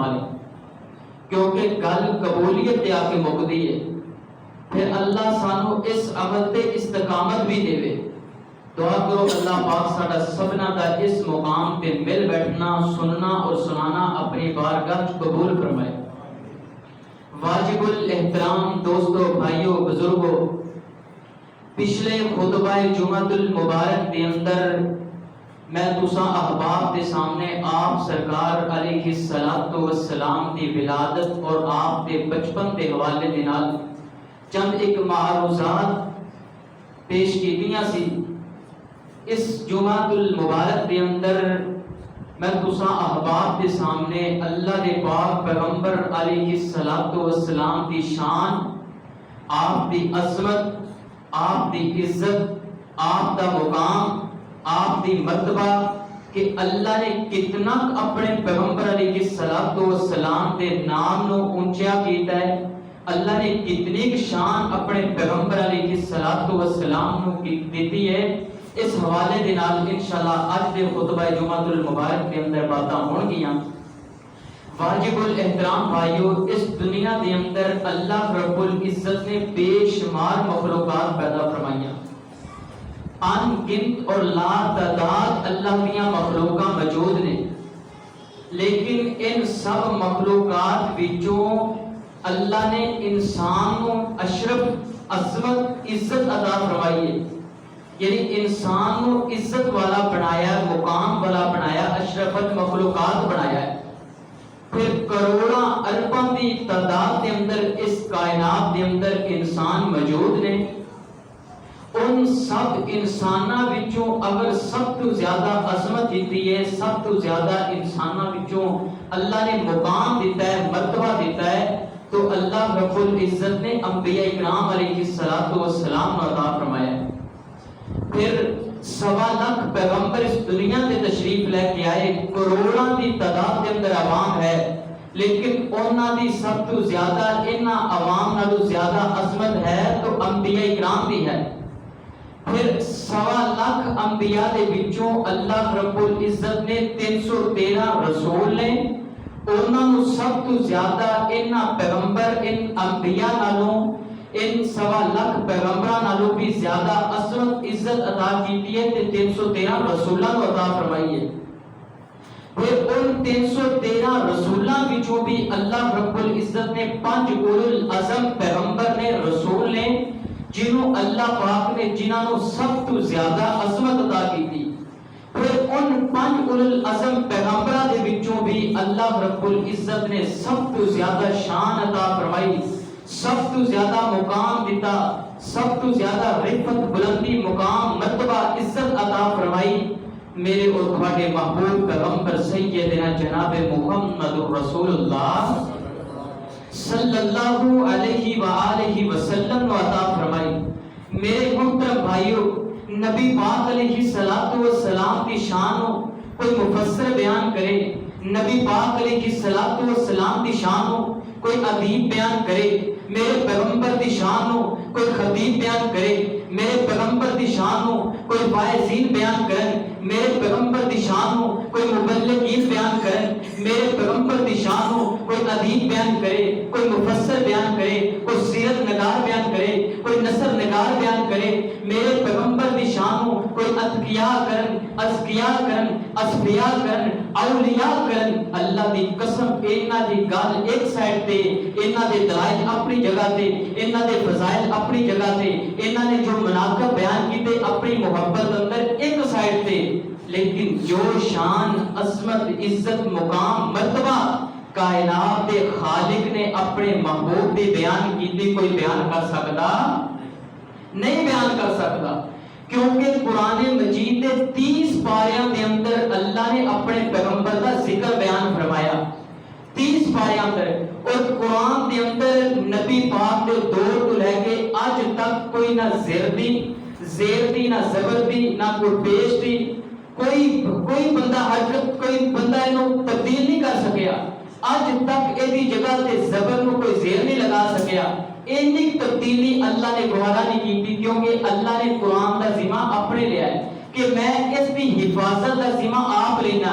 فرما لیں، کیونکہ گل قبولیت تے آ کے مکدی ہے، پھر اللہ سانو اس عمل تے استقامت بھی دے۔ دعا کرو اللہ پاک ساڈا سبنا دا اس مقام پہ مل بیٹھنا، سننا اور سنانا اپنی بارگاہ قبول فرمائے۔ واجب الاحترام دوستو، بھائیو، بزرگو، پچھلے خطبہ جمعۃ المبارک کے اندر میں تساں احباب کے سامنے آپ سرکار علیہ الصلوۃ والسلام کی ولادت اور آپ کے بچپن کے حوالے دے نال چند ایک معروضات پیش کیتیاں سی۔ اس جمعۃ المبارک کے اندر میں تساں احباب کے سامنے اللہ دے پاک پیغمبر علیہ الصلوۃ والسلام کی شان، آپ کی عظمت، آپ کی عزت، آپ کا مقام، آپ کی مرتبہ کہ اللہ نے کتنا اپنے پیغمبر علیہ الصلوۃ والسلام کے نام نو اونچا کیتا ہے، اللہ نے کتنی شان اپنے پیغمبر علیہ الصلوۃ والسلام نو دیتی ہے، اس حوالے دے نال انشاءاللہ اج دے خطبہ جمعۃ المبارک کے اندر باتاں ہون گیاں۔ واجب الاحترام بھائیو، اس دنیا دے اندر اللہ رب العزت نے بے شمار مخلوقات پیدا فرمائیاں، ان گنت اور لا تعداد اللہ دیاں مخلوقاں موجود نے، لیکن ان سب مخلوقات وچوں اللہ نے انسان کو اشرف، عظمت، عزت عطا فرمائی ہے، یعنی انسان کو عزت والا بنایا، مقام والا بنایا، اشرف المخلوقات بنایا ہے۔ پھر کروڑاں ارباں کی تعداد کے اندر اس کائنات کے اندر انسان موجود نے، ان سب انساناں وچوں اگر سب تو زیادہ عظمت دیتی ہے، سب تو زیادہ انساناں وچوں اللہ نے مقام دیتا ہے، مرتبہ دیتا ہے، تو اللہ رب العزت نے انبیاء اکرام علیہ الصلوۃ والسلام کو عطا فرمایا ہے۔ پھر 1.25 لاکھ پیغمبر اس دنیا سے تشریف لے کے آئے، کروڑاں کی تعداد کے اندر عوام ہے، لیکن انہاں دی سب تو زیادہ انہاں عوام نالوں زیادہ عظمت ہے تو انبیاء اکرام دی ہے۔ پھر 1.25 لاکھ انبیاء دے وچوں اللہ رب العزت نے 313 رسول نے، انہاں نوں سب تو زیادہ انہاں پیغمبر، ان انبیاء نالوں، ان 1.25 لاکھ پیغمبراں نالوں بھی زیادہ عظمت، عزت عطا کیتی ہے تے 313 رسولاں کو عطا فرمائی ہے۔ پھر ان 313 رسولاں وچوں بھی اللہ رب العزت نے 5 اولو العزم پیغمبر نے، رسول نے، جنہوں اللہ پاک نے جنہاں نوں سب تو زیادہ عظمت عطا کیتی۔ پھر ان 5 اولو العزم پیغمبراں دے وچوں بھی اللہ رب العزت نے سب تو زیادہ شان عطا فرمائی، سب تو زیادہ مقام دیتا، سب تو زیادہ رفعت، بلندی، مقام، مرتبہ، عزت عطا فرمائی، میرے اور تمہارے محبوب پیغمبر سیدنا جناب محمد رسول اللہ صلی اللہ علیہ وآلہ وسلم کو عطا فرمائی۔ میرے محترم بھائیو، نبی پاک علیہ الصلوۃ والسلام کی شان ہو کوئی مفسر بیان کرے، نبی پاک علیہ الصلوۃ والسلام کی شان ہو کوئی ادیب بیان کرے، میرے پیغمبر کی شان ہو کوئی خطیب بیان کرے، میرے پیغمبر کی شان ہو کوئی واعظین بیان کریں، میرے پیغمبر کی شان ہو کوئی مبلغین بیان کریں، میرے پیغمبر کی شان ہو کوئی ادیب بیان کرے، کوئی مفسر بیان کرے، کوئی سیرت نگار بیان کرے، کوئی نثر نگار بیان کرے، میرے پیغمبر کی شان ہو کوئی اتقیاء کرن، ازکیاء کرن، اصفیاء کرن، اولیاء کرن، اللہ دی قسم انہاں دی گل ایک سائڈ تے، انہاں دے دلائل اپنی جگہ تے، انہاں دے فضائل اپنی جگہ تے، انہاں نے جو مناقب بیان کیتے اپنی محبت اندر ایک سائڈ تے، لیکن جو شان، عظمت، عزت، مقام، مرتبہ کائنات دے خالق نے اپنے محبوب دے بیان کیتے کوئی بیان کر سکتا نہیں، بیان کر سکتا، کیونکہ قرآن مجید دے 30 پاریاں دے اندر اللہ نے اپنے پیغمبر کا ذکر بیان فرمایا، 30 پاریاں اندر، اور قرآن دے اندر نبی پاک دے دور تو لے کے آج تک کوئی نہ زیر دی، نہ زبر دی، نہ کوئی پیش دی، کوئی بندہ حضرت، کوئی بندہ انہوں تبدیل نہیں کر سکیا، آج تک ایدی جگہ تے زبر نو کوئی زیر نہیں لگا سکیا، اینی تبدیلی اللہ نے گوارا نہیں کی تھی، کیونکہ اللہ نے قرآن دا ذمہ اپنے لیا ہے کہ میں اس کی حفاظت دا ذمہ آپ لینا،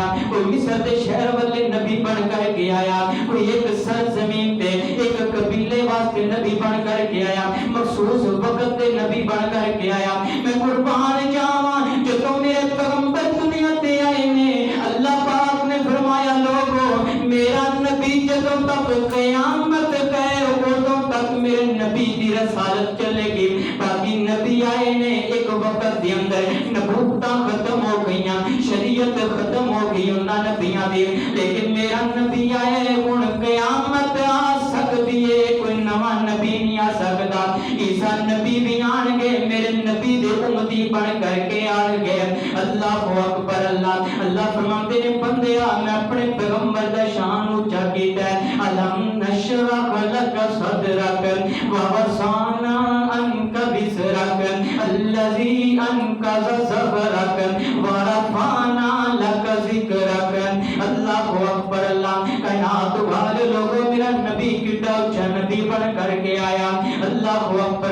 آیا, کوئی مصر دے شہر والے نبی بن کر کے آیا, کوئی ایک سرزمین تے ایک قبیلے واسطے نبی بن کر کے آیا, مخصوص وقت تے نبی بن کر کے آیا. میں قربان جاواں جدوں میرے پیغمبر دنیا تے آئے نے, اللہ پاک نے فرمایا لوگو میرا نبی جدوں تک قیامت ہے ادوں تک میرے نبی دی رسالت چلے گی. باقی نبی آئے نے ایک وقت دے اندر نبوتاں ختم ہو گئیاں, شریعت ختم ہو گئی انہاں نبیاں دی, لیکن میرا نبی آئے ہن قیامت آ سکدی ہے, کوئی نواں نبی نہیں آ سکدا. عیسیٰ نبی بھی آن گے, میرے نبی دے امتی بن کر کے آن گے. اللہ اکبر. اللہ فرماتے نے بندیا میں اپنے پیغمبر دا شان اونچا کیتا ہے. الم نشرح لک صدرک ووضعنا عنک وزرک الذی انقض ظہرک ورفعنا لک ذکرک. اللہ اکبر. کائنات والے لوگوں میرا نبی کتنا اونچا نبی بن کر کے آیا. اللہ اکبر.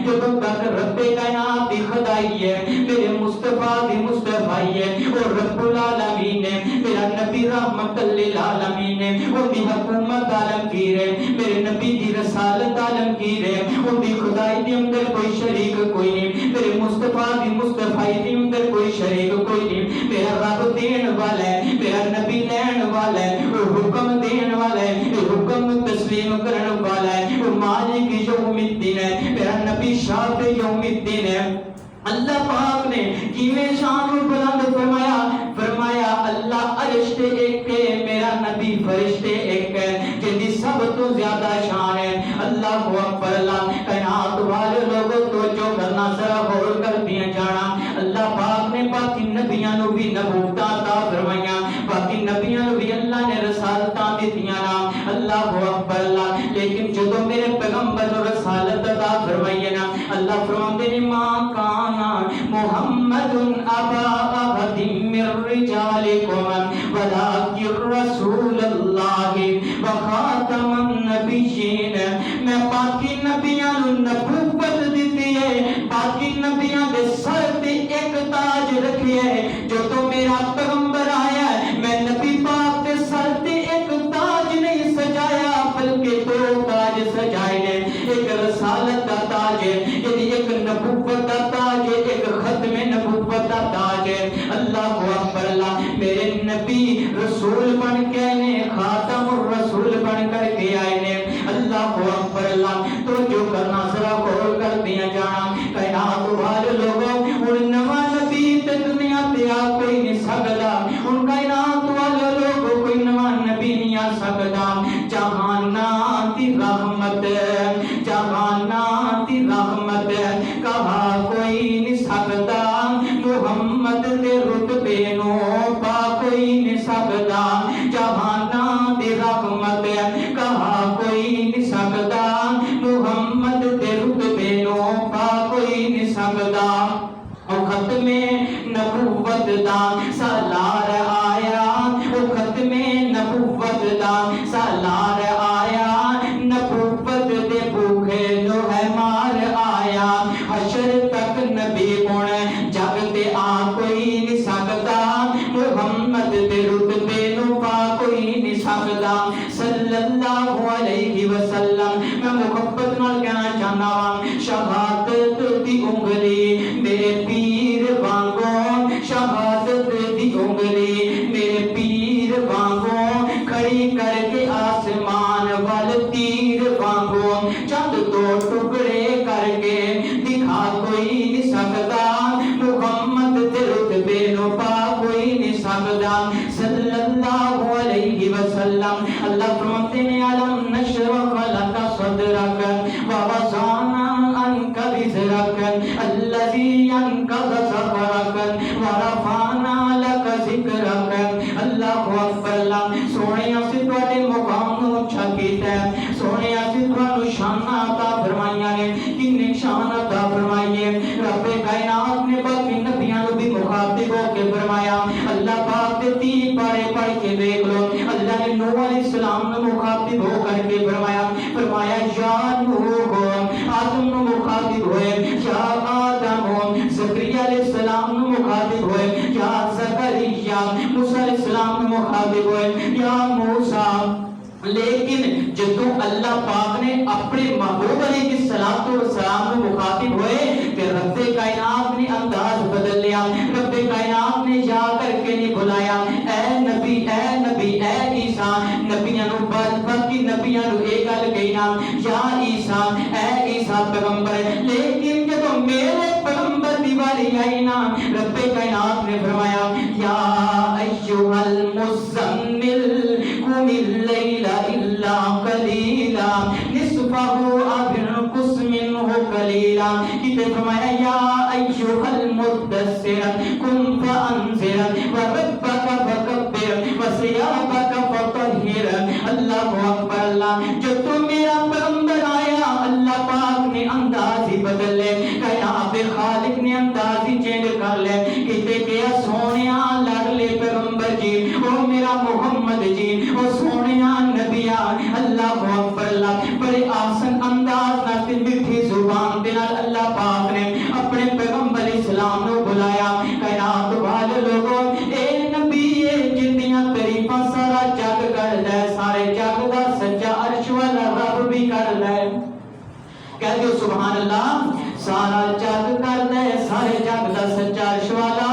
جب تک رب کائنات کی خدائی ہے, میرے مصطفیٰ دی مصطفائی ہے, اور رب العالمین ہے, میرا نبی رحمت للعالمین ہے, اور دی حکومت عالمگیر ہے, میرے نبی دی رسالت عالمگیر ہے, اور دی خدائی دی اندر کوئی شریک کوئی نہیں, میرے مصطفیٰ دی مصطفائی دی اندر کوئی شریک کوئی نہیں. میرا رب دین والا ہے, میرا نبی لین والا ہے, وہ حکم دین والا ہے, حکم تسلیم کرن والا ہے, وہ مالک یوم الدین ہے, میرا نبی شافع یوم الدین ہے. اللہ پاک نے کیویں شان بلند فرمایا, فرمایا اللہ عرش تے ایک ہے, میرا نبی فرشتے ایک ہے, جن دی سب تو زیادہ شان ہے. اللہ اکبر. کائنات والے لوگوں تو جو کرنا ذرا غور کر دیا جانا. اللہ پاک نے باقی نبیاں نو بھی نبوتاں عطا فرمائیاں, باقی نبیاں نو بھی اللہ نے رسالتاں دتیاں نا. اللہ اکبر. لیکن جدوں میرے پیغمبر نو رسالت عطا فرمائی نا, اللہ فرماتے نے ماں کانا محمد ابا احد من رجالکم ولکن رسول اللہ وخاتم النبیین. میں باقی نبیاں نو نبوت دیتی ہے, باقی نبیاں دے سر تے ایک تاج رکھے ہے. جو تو میرا پیغمبر آیا ہے, میں نبی پاک دے سر تے ایک تاج نہیں سجایا بلکہ دو تاج سجائے نے. ایک رسالت کا تاج ہے, یعنی ایک نبوت کا تاج ہے, ایک ختم نبوت کا تاج ہے. اللہ اکبر. میرے نبی رسول بن کے آئے نے, خاتم الرسول بن کر کے آئے نے. اللہ اکبر. تو جو کرنا ذرا غور کر دیا جانا. کائنات والے لوگوں ان نواں نبی تے دنیا تے آ کوئی نہیں سکدا, ان کائنات والے لوگوں کوئی نواں نبی نہیں آ سکدا. جہاناں دی رحمت, جہاناں دی رحمت کہا کوئی نہیں سکدا, محمد دے رتبے نو پا کوئی نہیں سکدا. جہاناں دی رحمت کہا کوئی نہیں سکدا, محمد دے رتبے نو پا کوئی نہیں سکدا. او ختم نبوت دا سالار آیا, او ختم نبوت دا سالار آیا, نبوت دے بھوکے جو ہے مار آیا. حشر تک نبی گن جگ تے آ کوئی نہیں سکدا, محمد دے رتبے نو پا کوئی نہیں سکدا. صلی اللہ علیہ وسلم. میں محبت نال کہنا چاہنا وا, شہادت دی انگلی میرے پیر وانگوں, شہادت دی انگلی میرے پیر وانگوں, کھڑی کر کے آسمان وال تیر وانگوں, چند دو ٹکڑے کر کے دکھا کوئی نہیں سکدا, محمد دے رتبے نو پا کوئی نہیں سکدا. صلی اللہ علیہ وسلم. اللہ فرماتے نے علم نشرح لک صدرک ووضعنا عنک وزرک الذی انقض ظہرک ورفعنا لک ذکرک. اللہ اکبر. سونے اسی تواڈے مقام نو اونچا کیتا ہے, سونے اسی تانوں شان عطا فرمائیاں نے. کنے شان عطا فرمائی ہے, رب کائنات نے باقی نبیاں نو بھی مخاطب ہو کے فرمایا. اللہ پاک دے 3 پارے پڑھ کے دیکھ لو. اللہ نے نوح علیہ السلام نو مخاطب ہو کر کے فرمایا, فرمایا یا نوح, آدم نو مخاطب ہوئے یا آدم. زکریا علیہ السلام نو مخاطب ہوئے یا زکریا. موسیٰ علیہ السلام مخاطب ہوئے یا موسیٰ، لیکن جدو اللہ پاک نے اپنے محبوب علیہ السلام کو مخاطب ہوئے کہ رب کائنات نے انداز بدل لیا، رب کائنات نے جا کر کے نہیں بلایا اے نبی اے نبی اے عیسیٰ، نبیاں نو باقی نبیاں نو ایک گل کہنا یا عیسیٰ اے عیسیٰ پیغمبر، لیکن جدو میرے پیغمبر دی باری آئی نا رب کائنات نے فرمایا یا ایھا المزمل قم اللیل الا قلیلا نصفہ او انقص منہ قلیلا، کتے فرمایا یا ایھا المدثر قم فانذر وربک فکبر وثیابک فطہر۔ اللہ اکبر اللہ، جب تو میرا پیغمبر آیا اللہ پاک نے انداز ہی بدل لے، کائنات خالق نے انداز ہی چینج کر لے، کتے کیا سونیا لڑ لے پیغمبر جی او میرا محمد جی او سونیا نبیا، اللہ اکبر اللہ، بڑے آسن انداز نال میٹھی زبان دے نال اللہ پاک نے اپنے پیغمبر اسلام نو بلایا۔ کائنات والے لوگوں اے نبی جتنیاں تعریفاں سارا جگ کردا ہے، سارے جگ دا سچا عرش والا رب بھی کردا ہے، کہہ دیو سبحان اللہ، سارا جگ کردا ہے، سارے جگ دا سچا عرش والا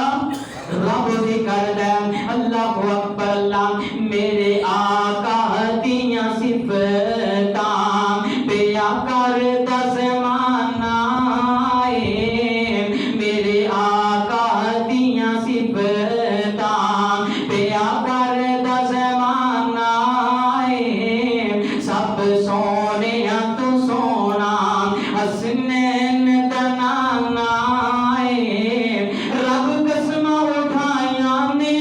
رب بھی کردا ہے۔ اللہ اکبر اللہ، میرے آقا دیاں صفتاں پیا کردا زمانہ اے، میرے آقا دیاں صفتاں پیا کردا زمانہ اے، سب سونیاں تو سونا حسنین دا نانا اے، رب قسماں اٹھائیاں نے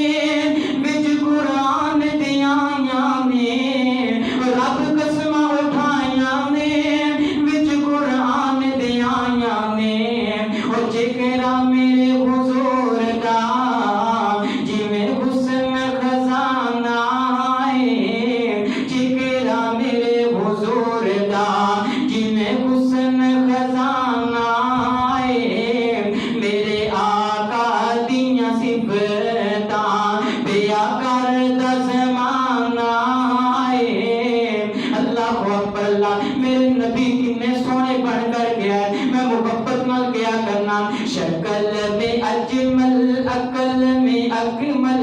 وچ قرآن دیاں نے، رب قسماں اٹھائیاں نے وچ قرآن دیاں نے، او جکرا میرے حضور دا جویں حسن خزانہ اے، جکرا میرے حضور دا جویں حسن خزانہ اے، میرے آقا دیاں صفتاں پیا کردا زمانہ اے۔ اللہ اکبر اللہ، میرے نبی کتنے سونے بن کر گیا ہے، میں محبت نال کیا کرنا، شکل میں اجمل عقل میں اکمل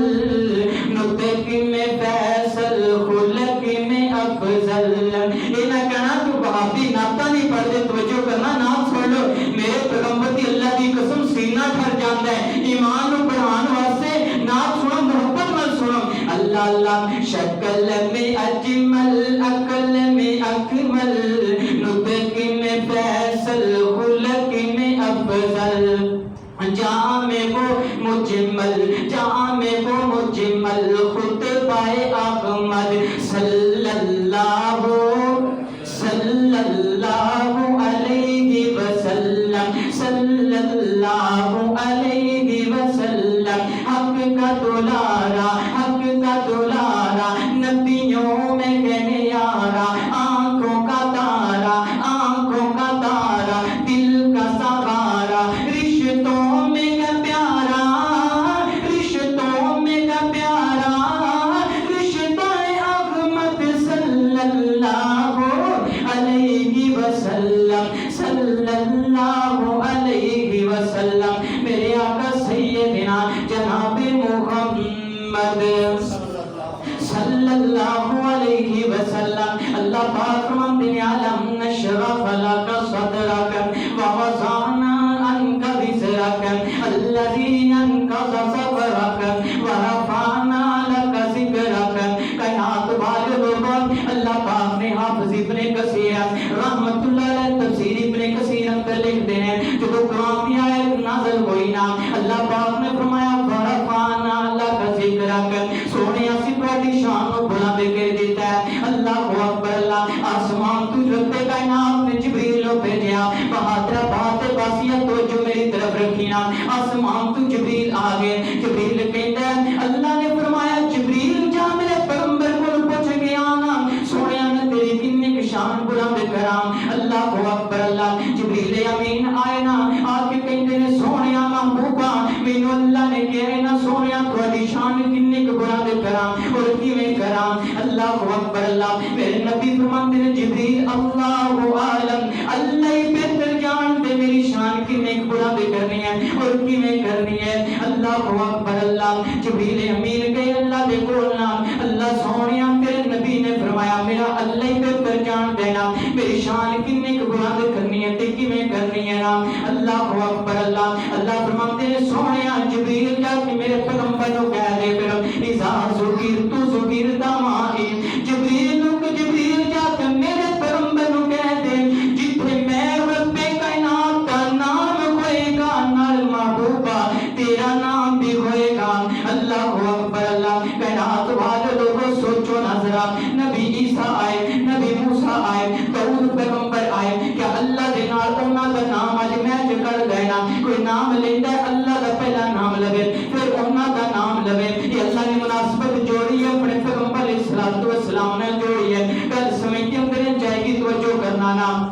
نطق میں فیصل خلق میں افضل۔ یہ نہ کہنا تو وہابی نعتاں نہیں پڑھتے، توجہ کرنا نعت سن لو، میرے پیغمبر دی اللہ دی قسم سینہ ٹھر جاندا ہے، ایمان نو بڑھان واسطے نعت سنو، محبت نال سنو، اللہ اللہ، شکل میں اجمل عقل میں اکمل نطق میں فیصل خلق میں افضل، جامع وہ مجمل جامع وہ مجمل خطبہ احمد صلی اللہ علیہ وسلم صلی اللہ علیہ وسلم، حق کا دلارا نبیوں میں گہیارا، آنکھوں کا تارا دل کا سہارا، رشتوں میں کا پیارا رشتہ احمد صلی اللہ علیہ وسلم، میرے آقا سیدنا جناب محمد صلی اللہ علیہ وسلم، اللہ پاک فرماتے ہیں علم نشرح لک صدرک ووضعنا عنک وزرک الذی انقض ظہرک ورفعنا لک ذکرک۔ کائنات والے لوگوں، اللہ پاک نے حافظ ابن کثیر رحمت اللہ علیہ تفسیر ابن کثیر اندر لکھتے ہیں، جو قرآن کی آیت نازل ہوئی نا، اللہ پاک نے فرمایا ورفعنا لک ذکرک، سونے صفات شان کو بلند کر دیتا ہے۔ اللہ اکبر اللہ، آسمان تو رب کائنات نے جبریل کو بھیجا، بہادر بات واسیت تو جو میری طرف رکھی نا، آسمان تو جبریل آ گئے، جبریل کہتا ہے اللہ نے فرمایا جبریل جا میرے پیغمبر کو پوچھ گیا نا، سونے میں تیری کتنی شان بلند کرام۔ اللہ اکبر اللہ، جبریل امین آئے نا، آ کے کہتے ہیں سونے محبوبا مینوں اللہ نے کہے نا سونے تھوڑی شان کتنی بلند کرام۔ اور کیویں کراں اللہ اکبر اللہ میرے نبی فرماتے ہیں جبریل اللہ عالم اللہ ہی بہتر جانتے میری شان کنے بلند کرنی ہے اور کیویں کرنی ہے اللہ اکبر اللہ جبریل امین گئے اللہ دے کول نام اللہ سونیا تیرے نبی نے فرمایا میرا اللہ ہی بہتر جان دینا میری شان کنے بلند کرنی ہے تے کیویں کرنی ہے نا اللہ اکبر اللہ اللہ فرماتے ہیں سونیا جبریل جا کے میرے پیغمبر کو کہہ دے پھر اذا ذکر دمائی جبریل جا کے میرے پیغمبر کو کہہ دے جتھے میں رب کائنات کا نام ہوئے گا نال محبوبہ تیرا نام بھی ہوئے گا اللہ اکبر اللہ کائنات والے لوگوں سوچو نظرہ نبی عیسیٰ آئے نبی موسیٰ آئے داؤد پیغمبر آئے کیا اللہ دے نال انہاں دا نام اج میچ کر دینا کوئی نام لیندا ہے اللہ دا پہلا نام لوے پھر انہاں دا نام لوے یہ اللہ نے مناسبت جوڑی ہے اپنے پیغمبر علیہ الصلوۃ والسلام نے جوڑی ہے کل سمجھ کے اندر جائے گی توجہ کرنا نام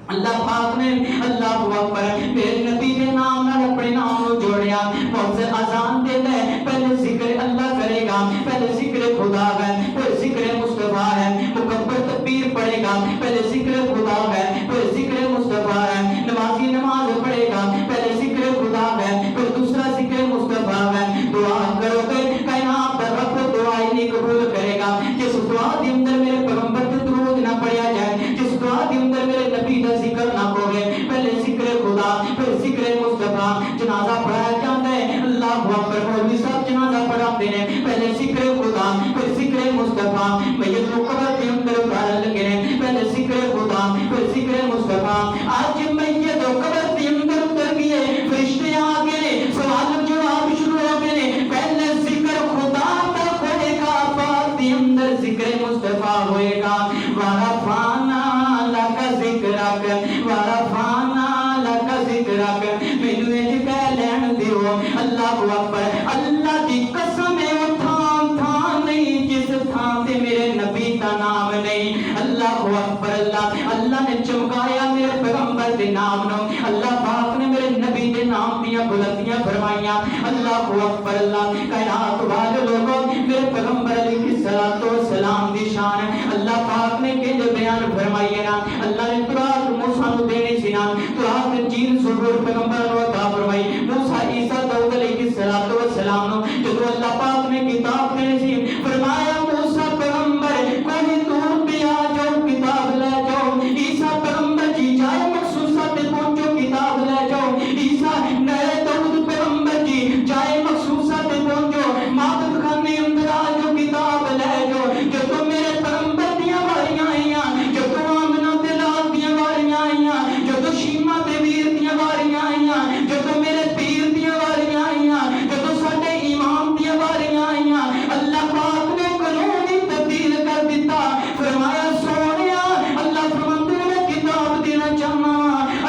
اللہ پاک نے اللہ اکبر میرے نبی کے نام نال اپنے نام کو جوڑیا موزے اذان دیتا ہے پہلے ذکر اللہ کرے گا پہلے ذکر خدا ہے پھر ذکر مصطفیٰ ہے مکبر تکبیر پڑھے گا پہلے ذکر خدا ہے پھر ذکر مصطفیٰ ہے نمازی نماز پڑھے گا پہلے ذکر خدا ہے پھر دوسرا ذکر مصطفیٰ ہے دعا کرو گے کائنات کا رب دعا ہی قبول کرے گا جس دعا کے اندر میرے پیغمبر پہ درود نہ پڑھیا جائے جس دعا کے اندر میرے نبی کا ذکر نہ ہوئے پہلے ذکر خدا پھر ذکر مصطفیٰ جنازہ پڑھایا جاتا ہے اللہ اکبر مولوی صاحب جنازہ پڑھاتے ہیں پہلے ذکر خدا پھر ذکر مصطفیٰ میت کو قبر کے اندر اتارنے لگے ہیں پہلے ذکر خدا پھر ذکر مصطفیٰ آج میت کو قبر کے اندر اتر گئے فرشتے آ گئے سوال جواب شروع ہو گئے پہلے ذکر خدا تک ہوئے گا بعد کے اندر ذکر مصطفیٰ ہوئے گا ورفعنا لک ذکرک ورفعنا لک ذکرک مینوں یہ کہہ لین دیو اللہ اکبر اللہ دی قسم ہے وہ تھان نہیں جس تھان تے میرے نبی کا نام نہیں اللہ اکبر اللہ نے چمکایا میرے پیغمبر دے نام نو اللہ پاک نے میرے نبی دے نام دیاں بلندیاں فرمائیاں اللہ اکبر اللہ کائنات والے لوگوں میرے پیغمبر علیہ الصلوۃ والسلام دی شان اللہ پاک نے کہ بیان فرمائی ہے نا اللہ نے تورات موسیٰ نو دینی سی نا تورات انجیل زبور پیغمبر نو عطا فرمائی موسیٰ عیسیٰ داؤد علیہ الصلوۃ والسلام نو جدو اللہ پاک نے کتاب دینی سی فرمایا موسیٰ پیغمبر کوئی دور پہ آ جاؤ کتاب لے جاؤ عیسیٰ پیغمبر جی جائے مخصوصہ تے پہنچو کتاب لے جاؤ عیسیٰ نئے داؤد پیغمبر جی جائے مخصوصہ تے پہنچو ماتم خانے اندر آ جو کتاب لے جاؤ جو تو میرے پیغمبر دیاں واریاں آئیاں جو تو آمنہ تے لال دیاں واریاں آئیاں جو تو شیمہ تے ویر دیاں واریاں آئیاں جو تو میرے پیر دیاں واریاں آئیاں جو تو ساڈے امام دیاں واریاں آئیاں اللہ پاک نے قانون ہی تبدیل کر دیتا فرمایا سونیا اللہ فرماتے میں کتاب دینا چاہنا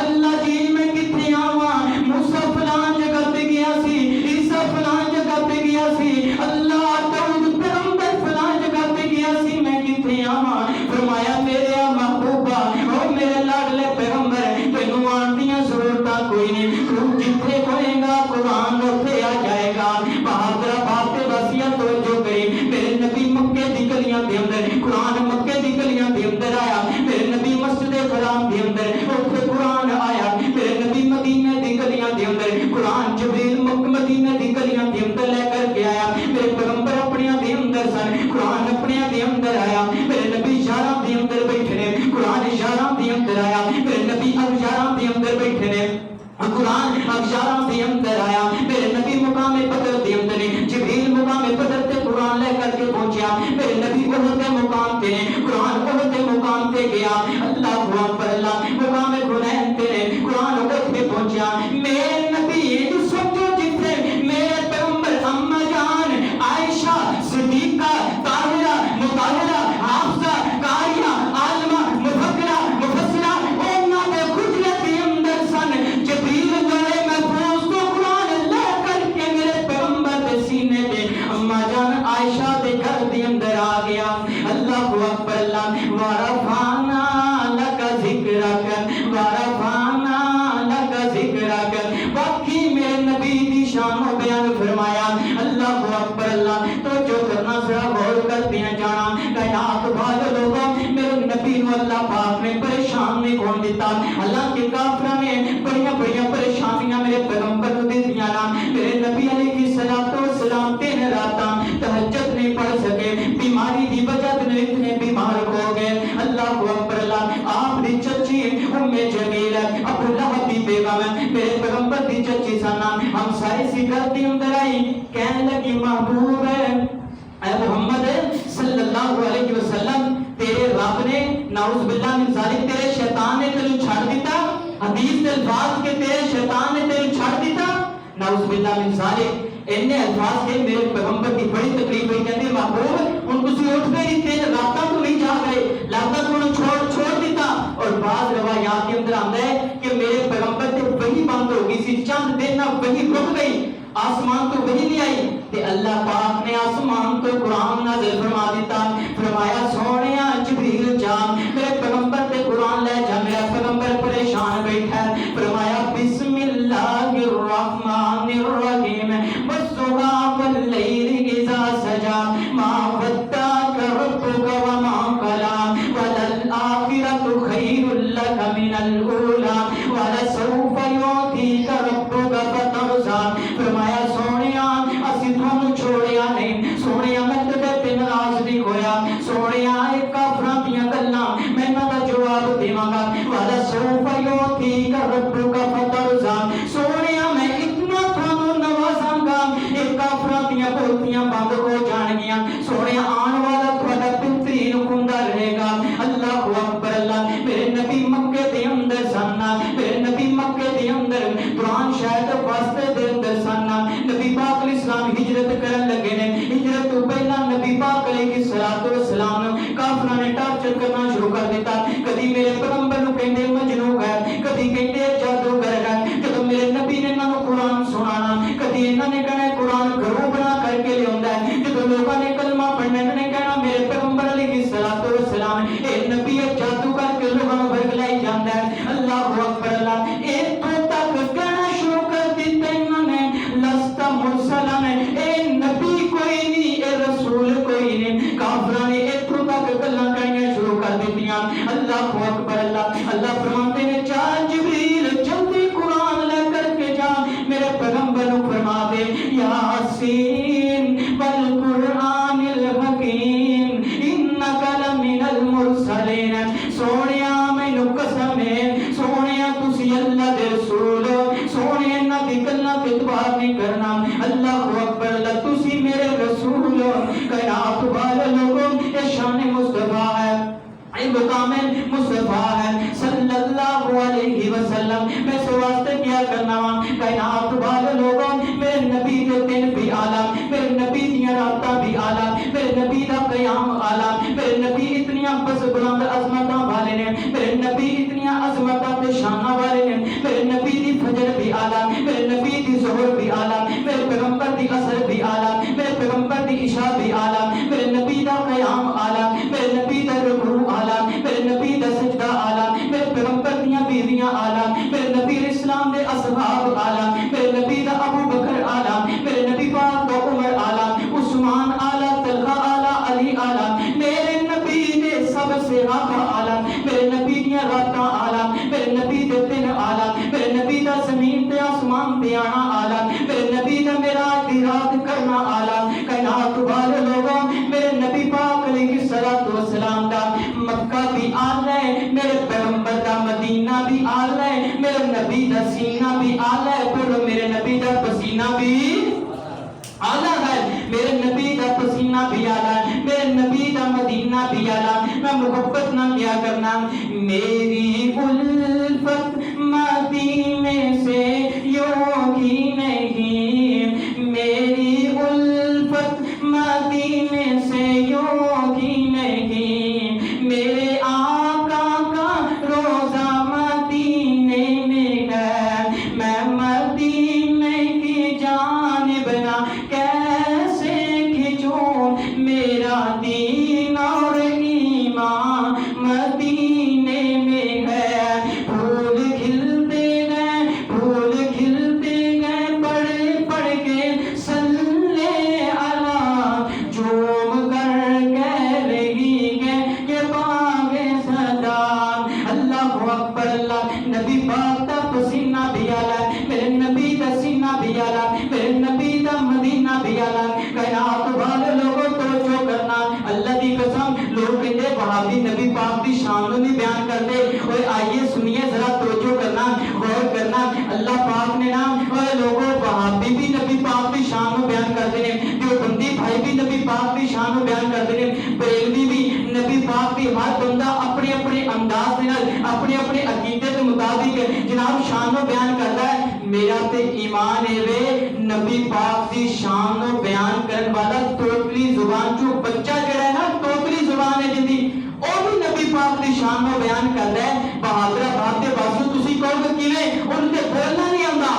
اللہ جی میں کتنے آواں موسیٰ فلان جگہ پہ گیا سی عیسیٰ فلان جگہ پہ گیا سی اللہ داؤد پیغمبر فلان جگہ پہ گیا سی میں کتنے آواں فرمایا میرے محبوبہ او میرے لاڈلے پیغمبر تینوں آنٹیاں ضرورتاں کوئی نہیں تو جتھے ہوئے گا قرآن اتھے آ جائے گا بہادرہ باتیں وسیع توجہ کری میرے نبی مکے دی گلیاں دے اندر قرآن مکے دی گلیاں دے اندر آیا میرے نبی مسجد حرام دے اندر اتھے قرآن آیا میرے نبی مدینے دی گلیاں دے اندر قرآن جبریل مدینے دی گلیاں دے اندر لے کر کے آیا میرے پیغمبر اپنیاں دے اندر سن قرآن اپنیاں دے اندر آیا میرے نبی شہراں دے اندر بیٹھے نے قرآن شہراں دے اندر آیا میرے نبی شہراں دے اندر بیٹھے نے قرآن اشارہ دے اندر آیا میرے نبی مقام بدر دے اندر جبریل مقام بدر تے قرآن لے کر کے پہنچیا میرے نبی احد کے مقام تے قرآن احد کے مقام تے گیا اللہ اکبر اللہ مقام حنین تے قرآن احد پہ پہنچیا میرے نبی سوچو جتنے میرے پیغمبر اما جان عائشہ صدیقہ طاہرہ مطہرہ حافظہ قاریہ عالمہ مفکرہ مفسرہ انہاں دے خجلے دے اندر سن جبریل جائے محفوظ کو قرآن لے کر کے میرے پیغمبر دے سینے دے اما جان عائشہ دے گھر دے اندر آ گیا اللہ اکبر اللہ ورفعنا لک ذکرک ورفعنا لک ذکرک باقی میرے نبی دی شان و بیان فرمایا اللہ اکبر اللہ تو جو کرنا ذرا زیارت کے اندر آئی، کہنے لگی محبوب ہے اے محمد صلی اللہ علیہ وسلم، تیرے رب نے نعوذ باللہ من ذالک تیرے شیطان نے تیرے چھڑ دیتا، حدیث کے الفاظ کے تیرے شیطان نے تیرے چھڑ دیتا، نعوذ باللہ من ذالک انہیں الفاظ کے میرے پیغمبر کی بڑی تکلیف ہوئی، کہتے ہیں محبوب ان کو سی اٹھ گئی تھے، رابطہ تو نہیں جا گئے، رابطہ تو انہوں چھوڑ دیتا۔ اور بعض روایات کے اندر آتا ہے کہ میرے پیغمبر سے وحی بند ہو گئی سی، چند دن نہ وحی رک گئی، آسمان تو وحی نہیں آئی، تے اللہ پاک نے آسمان تو قرآن نازل فرما دیتا، فرمایا سونیا جبریل جا میرے پیغمبر تے قرآن لے جا، میرا پیغمبر پریشان بیٹھا ہے، فرمایا بسم اللہ الرحمن الرحیم والضحی واللیل اذا سجا ما ودعک ربک وما قلی وللآخرۃ خیر لک من الاولی ولسوف یعطیک ربک فترضی، فرمایا سونیا اسی تھانوں چھوڑیا نہیں، سونیا میں تیرے تے ناراض نہیں ہویا، سونیا اے کافراں دیاں گلاں میں انہاں دا جواب دیواں گا، ولسوف یعطیک ربک فترضی، سونیا میں اتنا تھانوں نوازاں گا اے کافراں دیاں بولتیاں بند ہو جان گیاں، سونیا آن والا تھوڑا بہترین ہوندا رہے گا۔ اللہ اکبر اللہ، میرے نبی مکے دے اندر سن، میرے نبی مکے دے اندر قرآن شاید واسطے دے اندر سن، نبی پاک علیہ السلام ہجرت کرن لگے نے، ہجرت تو پہلا نبی پاک علیہ السلام کافراں نے ٹارچر کرنا شروع کر دیتا، کدی میرے پیغمبر نو کہندے مجنون ہے، کدی کہندے جادوگر ہے، جب میرے نبی نے انہاں نو قرآن سنانا، کدی انہاں نے کہنا قرآن گھروں بنا کر کے لے آندا ہے، جب لوگوں نے کلمہ پڑھنا انہاں نے کہنا میرے پیغمبر علیہ السلام اے نبی جادو کر کے لوگوں نو بھگلائی جاندا ہے۔ اللہ اکبر اللہ، اے تو تک کہنا شروع کر دیتے انہوں نے لست مرسلن، اے نبی کوئی نہیں، اے رسول کوئی نہیں، کافراں نے اتھوں تک گلاں کہنیاں شروع کر دتیاں۔ اللہ اکبر اللہ، اللہ فرماتے ہیں جا جبریل جلدی قرآن لے کر کے جا، میرے پیغمبر کو فرما دے یاسین والقرآن الحکیم انک لمن المرسلین، سونیا مینوں قسم ہے سونیا تسی اللہ دے رسول، سونے انہاں دی گلاں تے اعتبار نہیں کرنا، اللہ اکبر اللہ تسی میرے رسول، کائنات والے لوگوں اے شان مصطفیٰ ہے، اے مقام مصطفیٰ ہے صلی اللہ علیہ وسلم، میں اس واسطے کیا کرنا وا کائنات والے لوگوں میرے نبی دے دن بھی اعلیٰ، میرے نبی دیاں راتاں بھی اعلیٰ، میرے نبی دا قیام اعلیٰ، میرے نبی اتنیاں بس بلند عظمتاں والے نے، میرے نبی اتنیاں عظمتاں تے شاناں والے نے، میرے نبی دی فجر بھی اعلیٰ، میرے نبی دی ظہر بھی اعلیٰ، میرے پیغمبر دی عصر بھی اعلیٰ، میرے پیغمبر دی عشاء بھی اعلیٰ، میرے نبی دا قیام اعلیٰ، میرے نبی دا رکوع اعلیٰ، میرے نبی دا سجدہ اعلیٰ، میرے پیغمبر دیاں بیویاں اعلیٰ، میرے نبی علیہ السلام دے اصحاب اعلیٰ، میرے نبی دا ابو بکر اعلیٰ، میرے نبی پاک دا عمر اعلیٰ، عثمان اعلیٰ، طلحہ اعلیٰ، علی اعلیٰ، میرے نبی دے سب سے آقا اعلیٰ، میرے نبی دیاں راتاں اعلیٰ، میرے نبی دے دن اعلیٰ، میرے نبی دا زمین تے آسمان تے آنا اعلیٰ، میرے نبی دا معراج دی رات کرنا اعلیٰ، کائنات والے لوگوں میرے نبی پاک علیہ السلام دا مکہ بھی اعلیٰ ہے، میرے پیغمبر دا مدینہ بھی اعلیٰ ہے، میرے نبی دا سینہ بھی اعلیٰ ہے، پھر میرے نبی دا پسینہ بھی اعلیٰ ہے، میرے نبی دا پسینہ بھی اعلیٰ ہے، میرے نبی دا مدینہ بھی اعلیٰ، میں محبت نہ کیا کرنا، میری الفت مدینے سے یوں ہی نہیں، میری الفت مدینے سے یوں ہی نہیں، میرے آقا کا روزہ مدینے میں ہے، میں مدینے کی جانب نہ کیسے کھچوں، میرا دین اور ایمان مدینے میں بیان کرتے ہیں بریلوی بھی نبی پاک دی ہر بندہ اپنے اپنے انداز دے نال اپنے اپنے عقیدے کے مطابق جناب شان نو بیان کرتا ہے میرا تے ایمان ہے وے نبی پاک دی شان نو بیان کرن والا توتلی زبان جو بچہ جڑا ہے نا توتلی زبان ہے جندی او بھی نبی پاک دی شان نو بیان کردا ہے بہادر بات دے واسطے تسی کہو کہ کیویں ان تے بولنا نہیں آندا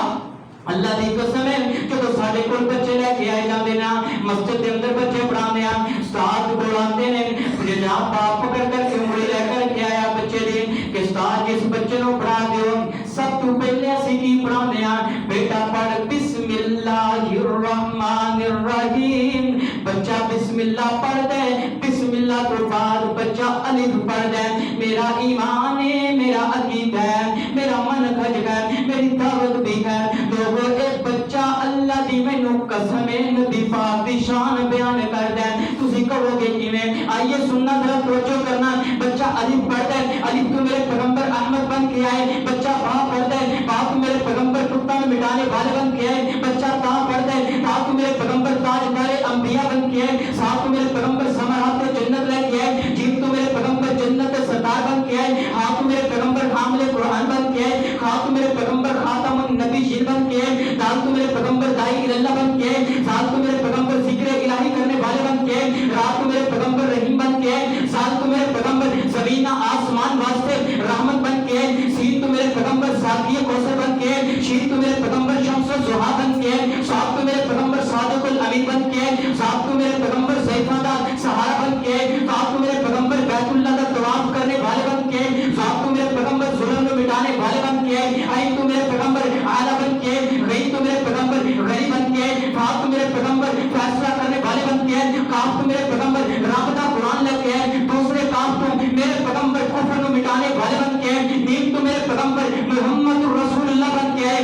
اللہ دی قسم ہے جدوں ساڈے کول بچے لے کے آئے جاندے نا مسجد دے اندر بچے پڑھاندے ہیں استاد کول آندے نے جناب باپ پکڑ کر کے انگلی لے کر کے آیا بچے دی کہ استاد جس بچے نو پڑھا دیو سب تو پہلے اسی کی پڑھاندے ہیں بیٹا پڑھ بسم اللہ الرحمن الرحیم بچہ بسم اللہ پڑھ دے بسم اللہ تو بعد بچہ الف پڑھ دے میرا ایمان ہے میرا عقیدہ ہے میرا منہج ہے میری دعوت بھی ہے لوگوں ایک بچہ اللہ دی مینوں قسم ہے نبی پاک دی شان بیان کر دے تسی کہو گے کیویں آئیے سننا ذرا توجہ کرنا بچہ الف پڑھ دے الف تو میرے پیغمبر احمد بن کے آئے بچہ با پڑھ دے با تو میرے پیغمبر کتا مٹانے والے بن کے آئے بچہ تا پڑھ دے تا تو میرے پیغمبر تاجدار انبیاء بن کے آئے ساتھ تو میرے پیغمبر ثمرات جنت لے کے آئے جیم تو میرے پیغمبر جنت سردار بن کے آئے ہاں تو میرے پیغمبر حامل قرآن بن کے آئے ہاں تو میرے پیغمبر خاتم النبیین بن کے آئے دال تو میرے پیغمبر دائی اللہ بن کے آئے ساتھ تو میرے پیغمبر ذکر الہی کرنے والے بن کے آئے رات تو میرے پیغمبر رحیم بن کے آئے ساتھ تو میرے پیغمبر زمین آسمان واسطے رحمت بن کے آئے سین تو میرے پیغمبر ساقی کوثر بن کے آئے شین تو میرے پیغمبر شمس الضحیٰ بن کے آئے ساتھ تو میرے پیغمبر صادق الامین بن کے آئے ساتھ تو میرے پیغمبر زیفہ دا سہارا بن کے آئے ساتھ تو میرے پیغمبر بیت اللہ دا طواف کرنے والے بن کے آئے ساتھ تو میرے پیغمبر ظلم کو مٹانے والے بن کے آئے آئی تو میرے پیغمبر اعلیٰ بن کے آئے غی تو میرے پیغمبر غنی بن کے آئے فاق تو میرے پیغمبر فیصلہ کرنے والے بن کے آئے کاف تو میرے پیغمبر رابطہ قرآن لے کے آئے دوسرے کاف تو میرے پیغمبر کفر کو مٹانے والے بن کے آئے نیم تو میرے پیغمبر محمد رسول اللہ بن کے آئے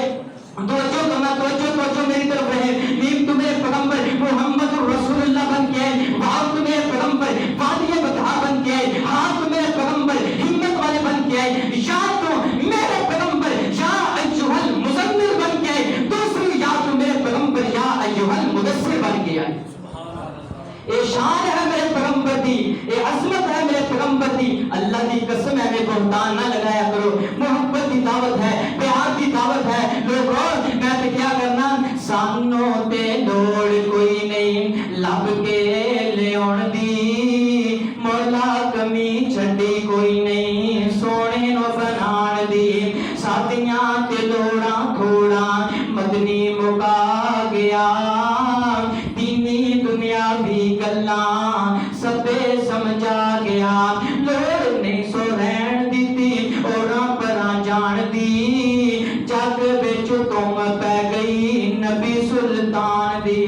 توجہ کرنا توجہ میری طرف رہے نیم تو میرے پیغمبر محمد رسول اللہ بن کے آئے واو تو میرے پیغمبر وادی بطحا بن کے آئے ہاں تو میرے پیغمبر ہمت والے بن کے آئے یا تو میرے پیغمبر یا ایھا المزمل بن کے آئے دوسری یا تو میرے پیغمبر یا ایھا المدثر بن کے آئے اے شان ہے میرے پیغمبر دی اے عظمت ہے میرے پیغمبر دی اللہ دی قسم ہے میں بہتان نہ لگایا کرو محبت دی دعوت ہے پیار دی دعوت ہے لوگوں میں تے کیا کرنا سانوں تے لوڑ کوئی نہیں لب کے لیون دی مولا کمی چھڈی کوئی نہیں سونے نو بنان دی ساتیاں تے لوڑاں تھوڑا مدنی مکا گیا دینی دنیاوی گلاں سبے سمجھا گیا لوڑ نہیں سو رہن دیتی اوراں پراں جان دی جگ وچ تم پہ گئی نبی سلطان دی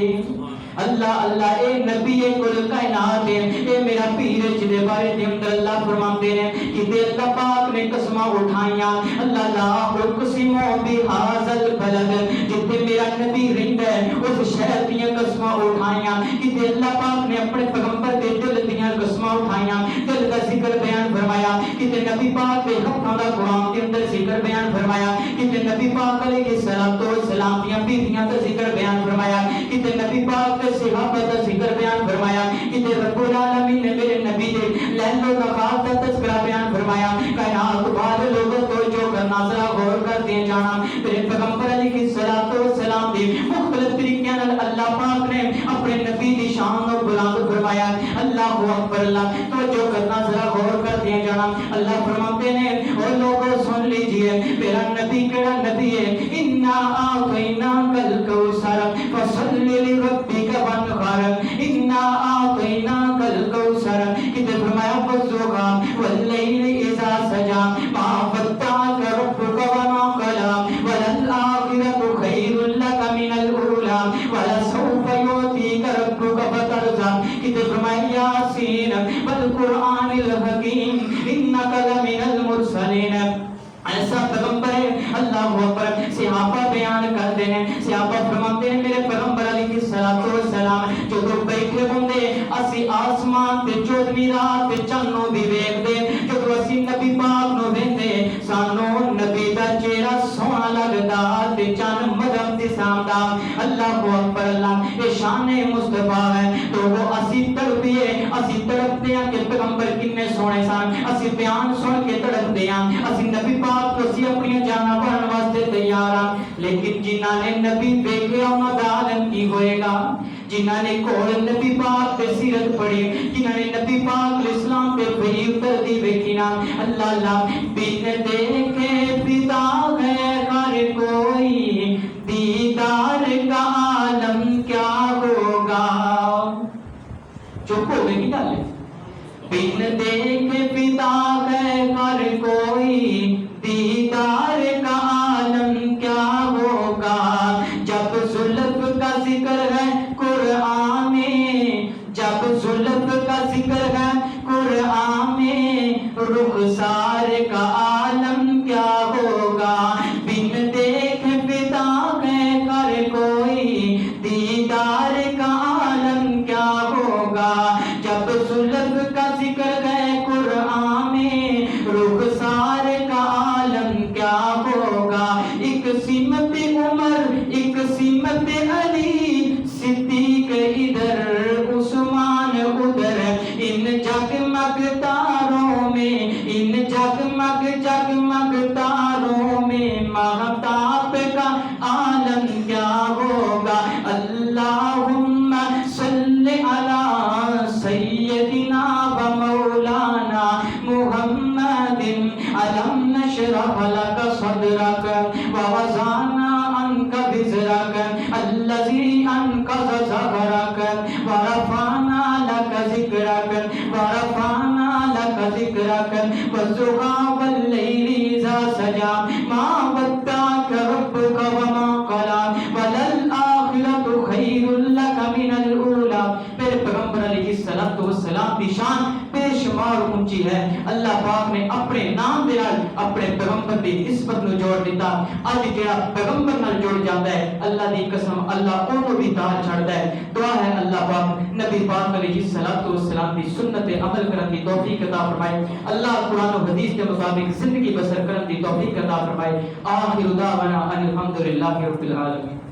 اللہ اللہ اے نبی کل کائنات ہے اے میرا پیر جدے بارے دے اندر اللہ فرماتے ہیں کہ دے اللہ پاک نے قسمہ اٹھائیاں اللہ لا اقسمو بہذا البلد جتے میرا نبی رہندا ہے اس شہر دیاں قسمہ اٹھائیاں کہ دے اللہ پاک نے اپنے پیغمبر دے دل دیاں قسمہ اٹھائیاں دل دا ذکر بیان فرمایا کہ تے نبی پاک دے ہتھاں دا قرآن دے اندر ذکر بیان فرمایا کہ تے نبی پاک علیہ الصلوۃ والسلام دیاں بیویاں دا ذکر بیان فرمایا کہ تے نبی پاک صحابہ کا ذکر بیان فرمایا کہ رب العالمین نے میرے نبی دے لیل و نہار کا تذکرہ بیان فرمایا کائنات والے لوگوں کو جو کرنا ذرا غور کر دے جانا میرے پیغمبر علیہ الصلوۃ والسلام دی مختلف طریقے نال اللہ پاک نے اپنے نبی دی شان کو بلند فرمایا اللہ اکبر اللہ توجہ کرنا ذرا غور کر دے جانا اللہ فرماتے ہیں اور لوگوں سن لیجئے میرا نبی کیڑا نبی ہے انا اعطیناک الکوثر فصل لربک وانحر انا اعطیناک الکوثر کہ فرمایا والضحیٰ واللیل اذا سجا ما ودعک ربک وما قلى وللآخرة خیر لک من الأولى ولسوف یعطیک ربک فترضى کہ فرمایا یاسین والقرآن الحکیم انک لمن المرسلین ایسا پیغمبر ہے اللہ اکبر صحابہ بیان کرتے ہیں صحابہ فرماتے ہیں میرے پیغمبر علیہ الصلوۃ والسلام جو بیٹھے ہوندے اسی آسمان تے 14ویں رات تے چانوں بھی ویکھدے جو اسی نبی پاک نو ویندے سانوں نبی دا چہرہ سوہنا لگدا تے چن مدم تے سامدا اللہ اکبر اللہ اے شان مصطفی ہے تو وہ اسی تڑپیے بیان سن کے تڑپتے ہیں، اسی نبی پاک کو اسی اپنی جاناں بھرن واسطے تیار ہاں، لیکن جنہاں نے نبی ویکھیا انہاں دا عالم کی ہوئے گا؟ جنہاں نے کول نبی پاک تے سیرت پڑھی، جنہاں نے نبی پاک علیہ السلام تے وحی اترتی ویکھی نا، اللہ اللہ بن دیکھے فدا ہے ہر کوئی، دیدار کا عالم کیا ہوگا؟ چپ ہو گئے کی گل ہے؟ بن دیکھے فدا ہے ہر کوئی، دیدار کا عالم کیا ہوگا؟ جب زلف کا ذکر ہے قرآن میں، جب زلف کا ذکر ہے قرآن میں، رخسار کا عالم کیا ہوگا؟ بن دیکھ فدا ہے ہر کوئی، دیدار کا عالم کیا ہوگا؟ جب زلف کا ذکر ہے قرآن میں، رخسار کا عالم کیا ہوگا؟ ایک سمت عمر ایک سمت علی، صدیق ادھر عثمان ادھر، ان جگمگ تاروں میں، ان جگمگ جگمگ تاروں میں، مہتاب کا عالم کیا ہوگا؟ اللہم صلی علی سیدنا و مولانا محمد، علم نشرح لک صدرک ووضعنا عنک وزرک الذی انقض ظہرک ورفعنا لک ذکرک ورفعنا لک ذکرک والضحی واللیل اذا سجا ما ودعک ربک وما قلی وللآخرۃ خیر لک من الاولی۔ میرے پیغمبر علیہ السلام کی شان بے شمار اونچی ہے۔ اللہ پاک نے اپنے نام دے نال اپنے پیغمبر دی نسبت نو جوڑ دیتا۔ اج جڑا پیغمبر نال جڑ جاندا ہے، اللہ دی قسم اللہ اونوں بھی تاج چھڑدا ہے۔ دعا ہے اللہ پاک نبی پاک علیہ السلام کی سنت عمل کرن دی توفیق عطا فرمائے۔ اللہ قرآن و حدیث کے مطابق زندگی بسر کرن دی توفیق عطا فرمائے۔ آخر دعوانا ان الحمدللہ رب العالمین۔